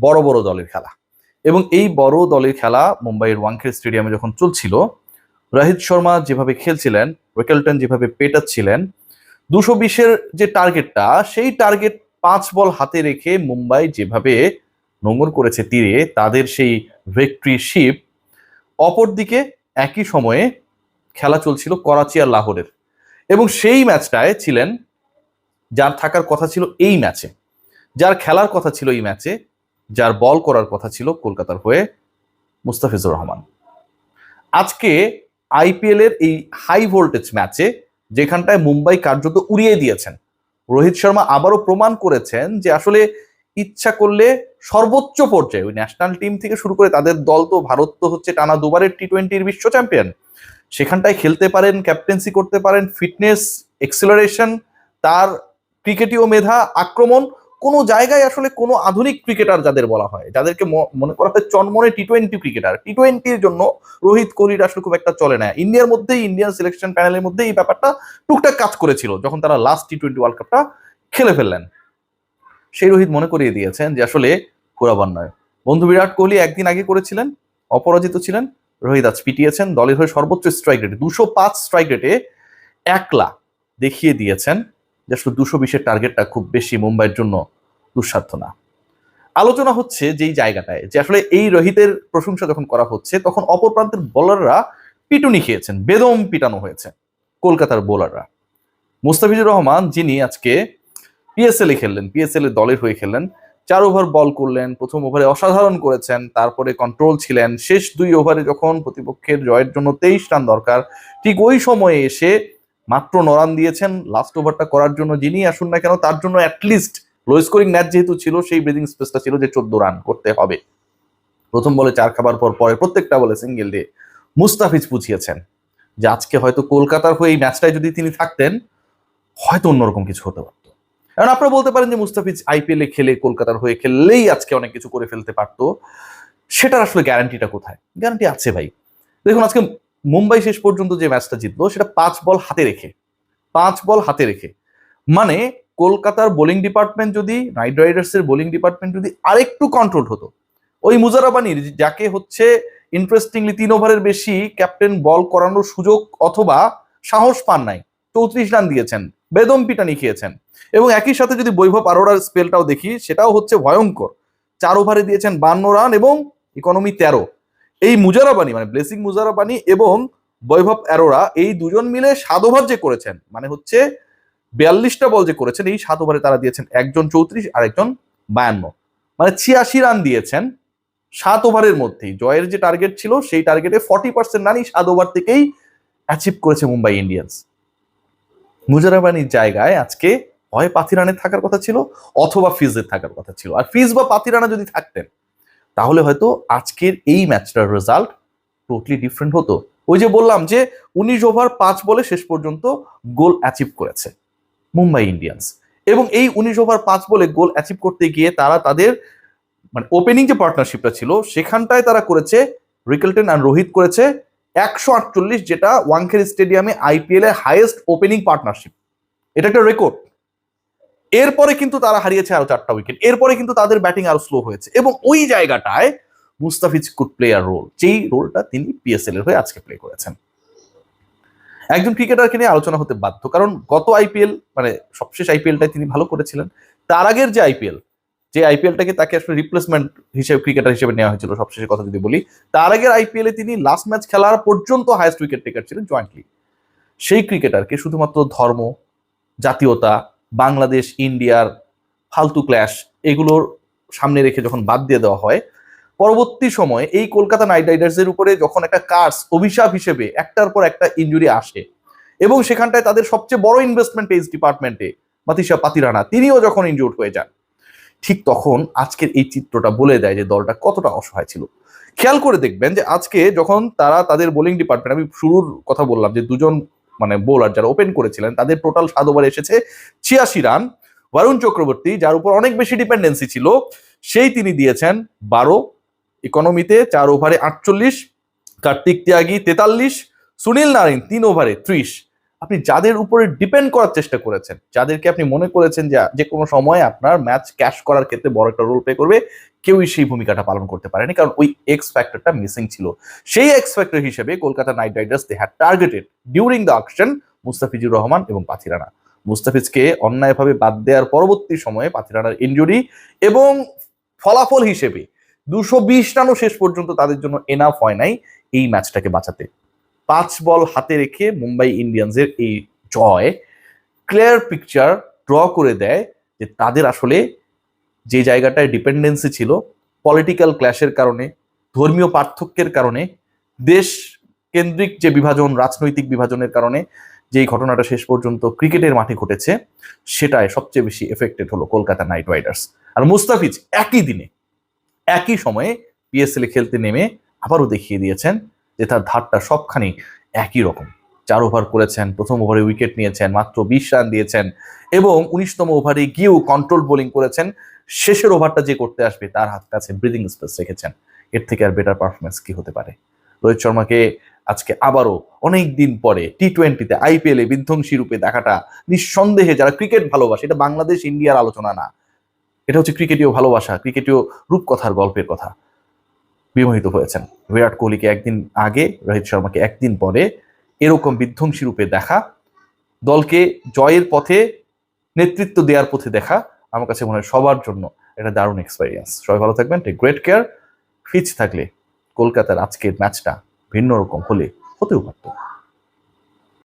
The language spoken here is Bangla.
বড় বড় দলের খেলা, এবং এই বড় দলের খেলা মুম্বাইয়ের ওয়াংখেড়ে স্টেডিয়ামে যখন চলছিল, রোহিত শর্মা যেভাবে খেলছিলেন, রিকেলটন যেভাবে পেটাচ্ছিলেন, 220-এর যে টার্গেটটা, সেই টার্গেট 5 বল হাতে রেখে মুম্বাই যেভাবে নোঙর করেছে তীরে তাদের সেই ভিক্টরি শিপ। অপরদিকে একই সময়ে খেলা চলছিল করাচি আর লাহোরের, এবং সেই ম্যাচটায় ছিলেন, যার থাকার কথা ছিল এই ম্যাচে, যার খেলার কথা ছিল এই ম্যাচে, যার বল করার কথা ছিল কলকাতার হয়ে, মুস্তাফিজুর রহমান। আজকে আইপিএল এর এই হাই ভোল্টেজ ম্যাচে যেখানটায় মুম্বাই কার্যত উড়িয়ে দিয়েছেন, রোহিত শর্মা আবারও প্রমাণ করেছেন যে আসলে ইচ্ছা করলে সর্বোচ্চ পর্যায়ে ওই ন্যাশনাল টিম থেকে শুরু করে তাদের দল, তো ভারত তো হচ্ছে টানা 2বারের টি-20-র বিশ্ব চ্যাম্পিয়ন, সেখানটায় খেলতে পারেন, ক্যাপ্টেন্সি করতে পারেন, ফিটনেস, এক্সেলারেশন, তার ক্রিকেটীয় মেধা, আক্রমণ, কোনো জায়গায় আসলে কোনো আধুনিক ক্রিকেটার যাদের বলা হয়, যাদেরকে মনে করা হয় চনমনে টি-20 ক্রিকেটার, টি-20-র জন্য রোহিত কোহলির আসলে খুব একটা চলে না। ইন্ডিয়ার মধ্যেই, ইন্ডিয়ান সিলেকশন প্যানেলের মধ্যে এই ব্যাপারটা টুকটাক কাজ করেছিল যখন তারা লাস্ট টি-20 ওয়ার্ল্ড কাপটা খেলে ফেললেন। সেই রোহিত মনে করিয়ে দিয়েছেন যে আসলে পুরাবার নয়। বন্ধু বিরাট কোহলি একদিন আগে করেছিলেন, অপরাজিত ছিলেন, রোহিত আজ পিটিয়েছেন দলের হয়ে সর্বোচ্চ স্ট্রাইক রেটে, 205 স্ট্রাইক রেটে একলা দেখিয়ে দিয়েছেন যে আসলে 220-এর টার্গেটটা খুব বেশি মুম্বাইয়ের জন্য দুঃসাধ্য না। আলোচনা হচ্ছে যেই জায়গাটায় যে আসলে এই রোহিতের প্রশংসা যখন করা হচ্ছে, তখন অপর প্রান্তের বোলাররা পিটুনি খেয়েছেন, বেদম পিটানো হয়েছে কলকাতার বোলাররা। মুস্তাফিজুর রহমান, যিনি আজকে পিএসএল এ খেললেন, পিএসএল এর দলের হয়ে খেললেন, 4 ওভার বল করলেন, প্রথম ওভারে অসাধারণ করেছেন, তারপরে কন্ট্রোল ছিলেন, শেষ 2 ওভারে যখন প্রতিপক্ষের জয়ের জন্য 23 রান দরকার, ঠিক ওই সময়ে এসে মাত্র 9 রান দিয়েছেন। লাস্ট ওভারটা করার জন্য যিনি আসুন না কেন, তার জন্য অ্যাটলিস্ট লো স্কোরিং ম্যাচ যেহেতু ছিল, সেই ব্রিদিং স্পেসটা ছিল যে 14 রান করতে হবে। প্রথম বলে 4 খাবার পর পরে প্রত্যেকটা বলে সিঙ্গেল দিয়ে মুস্তাফিজ বুঝিয়েছেন যে আজকে হয়তো কলকাতার হয়ে এই ম্যাচটায় যদি তিনি থাকতেন, হয়তো অন্যরকম কিছু হতে পারতো। কারণ আপনারা বলতে পারেন যে মুস্তাফিজ আইপিএল এ খেলে, কলকাতার হয়ে খেললেই আজকে অনেক কিছু করে ফেলতে পারতো, সেটার আসলে গ্যারান্টিটা কোথায়? গ্যারান্টি আছে ভাই। দেখুন, আজকে মুম্বাই শেষ পর্যন্ত যে ম্যাচটা জিতলো, সেটা 5 বল হাতে রেখে, 5 বল হাতে রেখে। মানে কলকাতার বোলিং ডিপার্টমেন্ট যদি, নাইট রাইডার্সের বোলিং ডিপার্টমেন্ট যদি আরেকটু কন্ট্রোল হতো, ওই মুজারাবানির, যাকে হচ্ছে ইন্টারেস্টিংলি 3 ওভারের বেশি ক্যাপ্টেন বল করানোর সুযোগ অথবা সাহস পান নাই, 34 রান দিয়েছেন, বেদম পিটানি খেয়েছেন। এবং একই সাথে যদি বৈভব আরোরার স্পেলটাও দেখি, সেটাও হচ্ছে ভয়ঙ্কর। 4 ওভারে দিয়েছেন 52 রান এবং ইকোনমি 13। এই মুজারাবানি, মানে ব্লেসিং মুজারাবানি এবং বৈভব আরোরা, এই দুজন মিলে 7 ওভার যে করেছেন, মানে হচ্ছে 42টা বল যে করেছেন, এই 7 ওভারে তারা দিয়েছেন, একজন 34 আর একজন 52, মানে 86 রান দিয়েছেন 7 ওভারের মধ্যেই। জয়ের যে টার্গেট ছিল, সেই টার্গেটে 40% রানই 7 ওভার থেকেই অ্যাচিভ করেছে মুম্বাই ইন্ডিয়ান্স। মুজারাবানির জায়গায় আজকে হয় পাতিরানের থাকার কথা ছিল, অথবা ফিজের থাকার কথা ছিল। আর ফিজ বা পাতিরানা যদি থাকতেন, তাহলে হয়তো আজকের এই ম্যাচটার রেজাল্ট টোটালি ডিফারেন্ট হতো। ওই যে বললাম যে 19 ওভার 5 বলে শেষ পর্যন্ত গোল অ্যাচিভ করেছে মুম্বাই ইন্ডিয়ান্স, এবং এই 19 ওভার 5 বলে গোল অ্যাচিভ করতে গিয়ে তারা তাদের, মানে ওপেনিং যে পার্টনারশিপটা ছিল, সেখানটায় তারা করেছে, রিকেলটন আর রোহিত করেছে 148, যেটা ওয়াংখেড়ে স্টেডিয়ামে আইপিএল এর হাইয়েস্ট ওপেনিং পার্টনারশিপ। এটা একটা রেকর্ড। এরপরে কিন্তু তারা হারিয়েছে আরো 4টা উইকেট, এরপরে কিন্তু তাদের ব্যাটিং আরো স্লো হয়েছে, এবং ওই জায়গাটায় Mustafiz could play a role, যেই রোলটা তিনি পিএসএল এর হয়ে আজকে প্লে করেছেন। একজন ক্রিকেটারকে নিয়ে আলোচনা হতে বাধ্য, কারণ গত আইপিএল, মানে সবশেষ আইপিএলটাই তিনি ভালো করেছিলেন। তার আগের যে আইপিএল, যে আইপিএলটাকে তাকে আসলে রিপ্লেসমেন্ট হিসেবে, ক্রিকেটার হিসেবে নেওয়া হয়েছিল, সবশেষের কথা যদি বলি, তার আগের আইপিএলে তিনি লাস্ট ম্যাচ খেলার পর্যন্ত হাইয়েস্ট উইকেট টেকার ছিলেন জয়েন্টলি। সেই ক্রিকেটারকে শুধুমাত্র ধর্ম, জাতীয়তা, বাংলাদেশ ইন্ডিয়ার ফালতু ক্ল্যাশ, এগুলোর সামনে রেখে যখন বাদ দিয়ে দেওয়া হয়, পরবর্তী সময়ে এই কলকাতা নাইট রাইডার্সের উপরে যখন একটা কার্স, অভিশাপ হিসেবে একটার পর একটা ইনজুরি আসে, এবং সেখানটায় তাদের সবচেয়ে বড় ইনভেস্টমেন্ট পেজ ডিপার্টমেন্টে মাতিসা পাতিরানা, তিনিও যখন ইনজুর্ড হয়ে যান, ঠিক তখন আজকের এই চিত্রটা বলে দেয় যে দলটা কতটা অসহায় ছিল। খেয়াল করে দেখবেন যে আজকে যখন তারা তাদের বোলিং ডিপার্টমেন্ট, আমি শুরুর কথা বললাম যে দুজন মানে বোলার যারা ওপেন করেছিলেন, তাদের টোটাল 7 ওভারে এসেছে 86 রান। বরুণ চক্রবর্তী, যার উপর অনেক বেশি ডিপেন্ডেন্সি ছিল, সেই তিনি দিয়েছেন 12 ইকোনমিতে, 4 ওভারে 48, কার্তিক ত্যাগী 43, সুনীল নারিন 3 ওভারে 30, আপনি যাদের উপরে ডিপেন্ড করার চেষ্টা করেছেন, যাদেরকে আপনি মনে করেছেন যে কোনো সময় আপনার ম্যাচ ক্যাশ করার ক্ষেত্রে বড় একটা রোল প্লে করবে, কেউই সেই ভূমিকাটা পালন করতে পারেনি, কারণ ওই এক্স ফ্যাক্টরটা মিসিং ছিল। সেই এক্স ফ্যাক্টর হিসেবে Kolkata Knight Riders they had targeted during the auction Mustafizur Rahman এবং পাথি রানা। মুস্তাফিজকে অন্যায়ভাবে বাদ দেওয়ার পরবর্তী সময়ে পাথি রানার ইনজুরি এবং ফলাফল হিসেবে 220 রানও শেষ পর্যন্ত তাদের জন্য এনাফ হয় নাই এই ম্যাচটাকে বাঁচাতে। 5 বল হাতে রেখে মুম্বাই ইন্ডিয়ান্সের এই জয় ক্লিয়ার পিকচার ড্র করে দেয় যে তাদের আসলে যে জায়গাটায় ডিপেন্ডেন্সি ছিল, পলিটিক্যাল ক্ল্যাশের কারণে, ধর্মীয় পার্থক্যের কারণে, দেশ কেন্দ্রিক যে বিভাজন, রাজনৈতিক বিভাজনের কারণে যেই ঘটনাটা শেষ পর্যন্ত ক্রিকেটের মাঠে ঘটেছে, সেটায় সবচেয়ে বেশি এফেক্টেড হলো কলকাতা নাইট রাইডার্স। আর মুস্তাফিজ একই দিনে একই সময়ে পিএসএল এ খেলতে নেমে আবারও দেখিয়ে দিয়েছেন যে তার ধারটা সবখানি একই রকম। 4 ওভার করেছেন, প্রথম ওভারে উইকেট নিয়েছেন, মাত্র 20 রান দিয়েছেন এবং 19তম ওভারে গিয়েও কন্ট্রোল বোলিং করেছেন। শেষের ওভারটা যে করতে আসবে তার হাত কাছে ব্রিদিং স্পেস রেখেছেন। এর থেকে আর বেটার পারফরমেন্স কি হতে পারে? রোহিত শর্মাকে আজকে আবারও অনেক দিন পরে টি-20-তে আইপিএল এ বিধ্বংসী রূপে দেখাটা নিঃসন্দেহে যারা ক্রিকেট ভালোবাসে, এটা বাংলাদেশ ইন্ডিয়ার আলোচনা না, এটা হচ্ছে ক্রিকেটীয় ভালোবাসা, ক্রিকেটীয় রূপকথার গল্পের কথা, বিমোহিত হয়েছেন। বিরাট কোহলিকে একদিন আগে, রোহিত শর্মাকে একদিন পরে এরকম বিধ্বংসী রূপে দেখা, দলকে জয়ের পথে, নেতৃত্ব দেওয়ার পথে দেখা, আমার কাছে মনে হয় সবার জন্য একটা দারুণ এক্সপেরিয়েন্স। সবাই ভালো থাকবেন, টেক গ্রেট কেয়ার। ফিচ থাকলে কলকাতার আজকের ম্যাচটা ভিন্ন রকম হতেও পারত।